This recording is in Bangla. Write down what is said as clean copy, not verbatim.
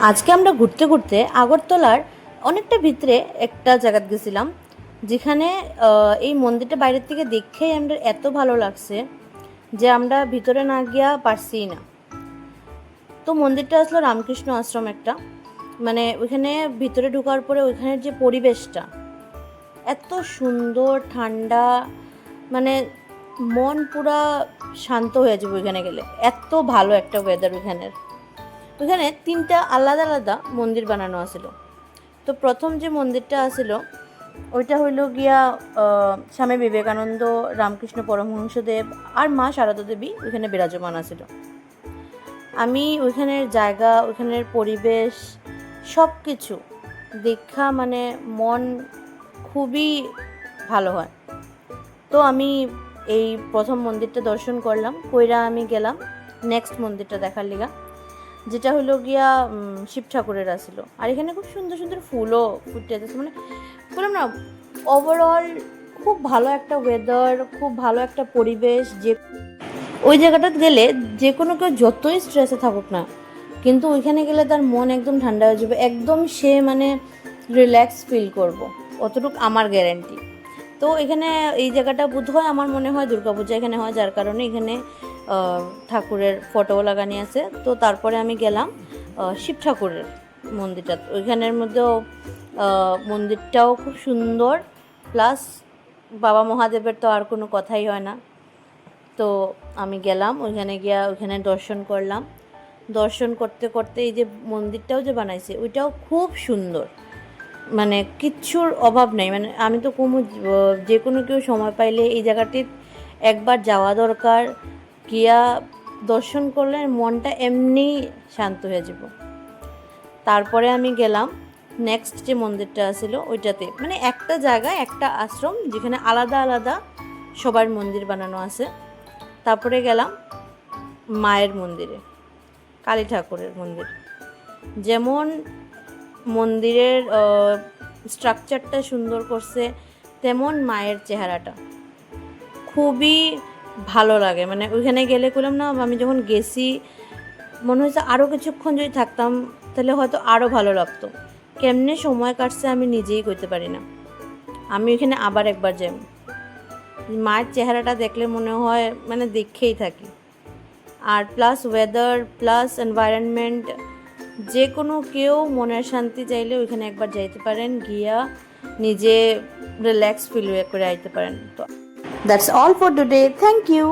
আজকে আমরা ঘুরতে ঘুরতে আগরতলার অনেকটা ভিতরে একটা জায়গায় গেছিলাম, যেখানে এই মন্দিরটা বাইরের থেকে দেখেই আমরা এত ভালো লাগছে যে আমরা ভিতরে না গিয়া পারছি না। তো মন্দিরটা আসলে রামকৃষ্ণ আশ্রম একটা, মানে ওইখানে ভিতরে ঢোকার পরে ওইখানের যে পরিবেশটা এত সুন্দর ঠান্ডা, মানে মন পুরা শান্ত হয়ে যাবে ওইখানে গেলে। এত ভালো একটা ওয়েদার ওইখানের। ওইখানে তিনটা আলাদা আলাদা মন্দির বানানো আছিল। তো প্রথম যে মন্দিরটা আছিল ওইটা হইল গিয়া স্বামী বিবেকানন্দ, রামকৃষ্ণ পরমহংসদেব আর মা শারদা দেবী ওইখানে বিরাজমান আছিল। আমি ওইখানের জায়গা, ওইখানের পরিবেশ সব কিছু দেখা মানে মন খুবই ভালো হয়। তো আমি এই প্রথম মন্দিরটা দর্শন করলাম, কইরা আমি গেলাম নেক্সট মন্দিরটা দেখার লিগা, যেটা হলো গিয়া শিব ঠাকুরের আসিল। আর এখানে খুব সুন্দর সুন্দর ফুলও ফুটে যাচ্ছে, মানে বললাম না, ওভারঅল খুব ভালো একটা ওয়েদার, খুব ভালো একটা পরিবেশ। যে ওই জায়গাটাতে গেলে যে কোনো কেউ যতই স্ট্রেসে থাকুক না, কিন্তু ওইখানে গেলে তার মন একদম ঠান্ডা হয়ে যাবে, একদম সে মানে রিল্যাক্স ফিল করব, অতটুকু আমার গ্যারেন্টি। তো এখানে এই জায়গাটা বোধ হয় আমার মনে হয় দুর্গাপূজা এখানে হয়, যার কারণে এখানে ঠাকুরের ফটোও লাগানি আছে। তো তারপরে আমি গেলাম শিব ঠাকুরের মন্দিরটা, ওইখানের মধ্যেও মন্দিরটাও খুব সুন্দর, প্লাস বাবা মহাদেবের তো আর কোনো কথাই হয় না। তো আমি গেলাম ওইখানে, গিয়া ওইখানে দর্শন করলাম। দর্শন করতে করতে এই যে মন্দিরটাও যে বানাইছে ওইটাও খুব সুন্দর, মানে কিচ্ছুর অভাব নেই। মানে আমি তো যে কোনো কেউ সময় পাইলে এই জায়গাটি একবার যাওয়া দরকার, গিয়া দর্শন করলে মনটা এমনি শান্ত হয়ে যাব। তারপরে আমি গেলাম নেক্সট যে মন্দিরটা ছিল ওইটাতে, মানে একটা জায়গায় একটা আশ্রম যেখানে আলাদা আলাদা সবার মন্দির বানানো আছে। তারপরে গেলাম মায়ের মন্দিরে, কালী ঠাকুরের মন্দির। যেমন মন্দিরের স্ট্রাকচারটা সুন্দর করছে, তেমন মায়ের চেহারাটা খুবই ভালো লাগে। মানে ওইখানে গেলে করলাম না, আমি যখন গেছি মনে হয়েছে আরও কিছুক্ষণ যদি থাকতাম তাহলে হয়তো আরও ভালো লাগতো। কেমনে সময় কাটছে আমি নিজেই করতে পারি না। আমি ওইখানে আবার একবার যাই, মায়ের চেহারাটা দেখলে মনে হয় মানে দেখেই থাকি। আর প্লাস ওয়েদার প্লাস এনভায়রনমেন্ট, যে কোনো কেউ মনের শান্তি চাইলে ওইখানে একবার যাইতে পারেন, গিয়া নিজে রিল্যাক্স ফিল করে আইতে পারেন। তো that's all for today, thank you.